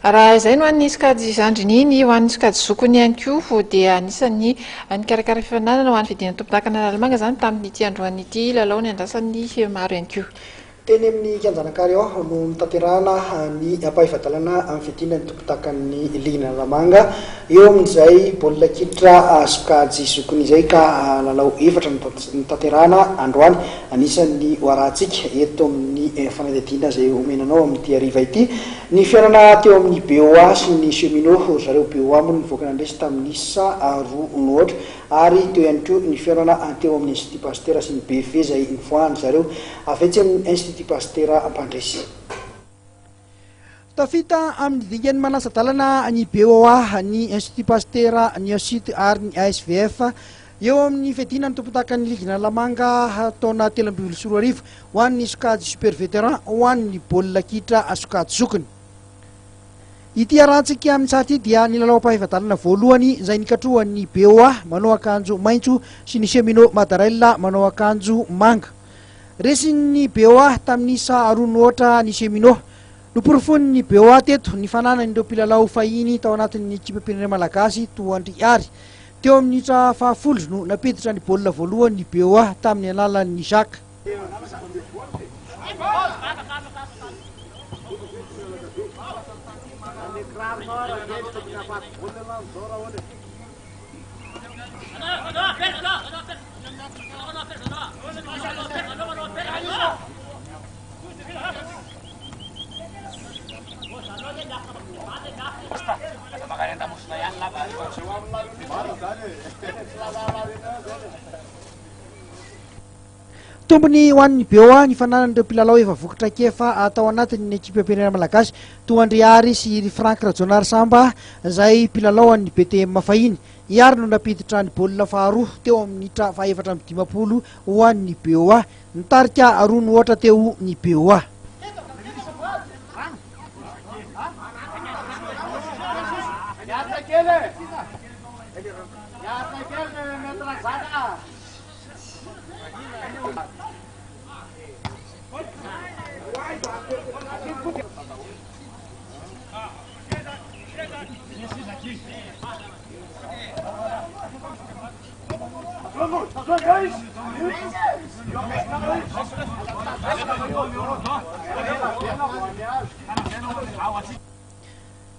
Raha izay no anisy kajy zandrininy ho anisy kajy zokony ihany koa dia anisan'ny nikarakara fifaninanana ho an'ny fidina tompon-daka analamanga zany tamin'ity androany ity lalao ny andrasan'ny maro ihany koa. Teny amin'ny kianjanakary ao no mitaterana ny ampahivadalana amin'ny fidina ny tompon-dakan'ny ligna analamanga eo amin'izay baolina kitra sokajy zokony izay ka lalao efatra nitaterana androany anisan'ny hoarantsika eto amin'ny fanadihadiana izay omenanao amin'ity hariva ity ny fiainana teo amin'ny BOA sy ny cheminot zareo BOA moa nivoaka nandresy tamin'ny isa roa nohatra ary teo ihany koa ny fiainana teo amin'ny Institut Pasteur sy ny BV izay nivoahany zareo avetsy amin'ny Institut Pasteur Ampandresy. Tafita amin'ny dingany manasadalana ny BOA, ny Institut Pasteur, ny ASIT ary ny ASVF eo amin'ny fedina ny tompon-dakan'ny ligna lamanga taona 2024 ho an'ny sokajy super vétéran ho an'ny baolina kitra sokajy zokony. Ity arantsika amin'ny sary dia nilalao ampahivadalana voalohany izay nikatrohan'ny BOA manao akanjo maitso sy ny cheminot Madarella manao akanjo manga. Resin'ny BOA tamin'ny isa roa nohatra ny cheminot. Noporofony ny BOA teto ny fananan'ireo mpilalao fahiny tao anatin'ny ekipam-pirenena malagasy Toandry Ary. Teo amin'ny minitra fahafolo no napiditra ny baolina voalohany ny BOA tamin'ny alalan'ny Jacques. Tombony ho an'ny BOA ny fananan'ireo mpilalao efa vokatra kefa atao anatin'ny ekipam-pirenena malagasy Toandry Ary sy Frank Rajonar Samba izay mpilalao an'ny BTM fahiny. Iary no napiditra ny baolina faharoa teo amin'ny minitra fahaefatra amby 50 ho an'ny BOA, nitarika roa nohatra teo ny BOA.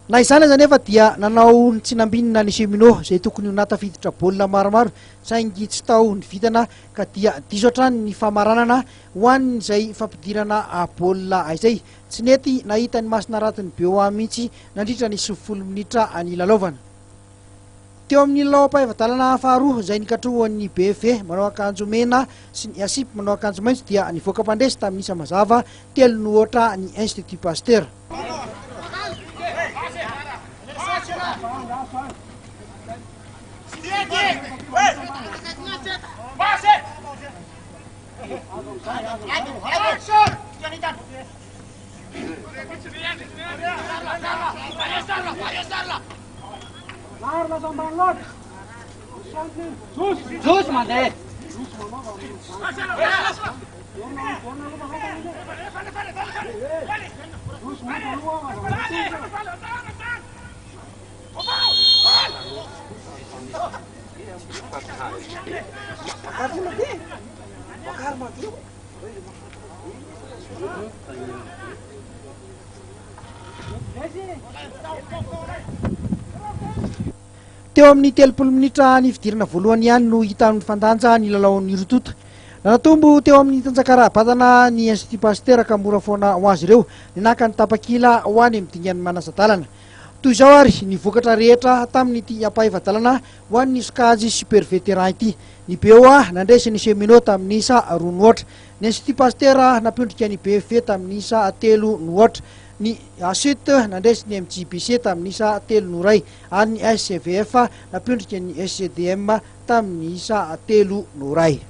Na izany zany efa dia nanao tsy nambinina ny cheminot izay tokony ho natafiditra baolina maromaro saingy tsy tao ny vitana ka dia diso hatrany ny famaranana ho an'izay fampidirana baolina izay. Tsy nety nahita ny masina ratin'ny BOA mihitsy nandritra ny 20 minitra ny lalaovana. Teo amin'ny lalao ampahivadalana faharoa izay nikatrohan'ny BV manao akanjo mena sy ny ASIP manao akanjo maitso dia nivoaka mpandresy tamin'ny isa mazava 3 nohatra ny Institut Pasteur. Sus mande. Teo amin'ny 30 minitra ny fidirana voalohany ihany no hita amin'ny fandanja ny lalaon'ny rotota. Nanatombo teo amin'ny tanjakara-batana ny Institut Pasteur ka mora foana ho azy ireo ninaka ny tapakila ho any amin'ny dingany manasadalana. Toy izao ary ny vokatra rehetra tamin'ity ampahivadalana ho an'ny sokajy super vétéran ity. Ny BOA nandresy ny cheminot tamin'ny isa roa nohatra. Ny Institut Pasteur nampindrika ny BV tamin'ny isa 3 nohatra. Ny ASIT nandresy ny MJBC tamin'ny isa 3 noray ary ny SCVF napindrika ny SCDM tamin'ny isa 3 noray.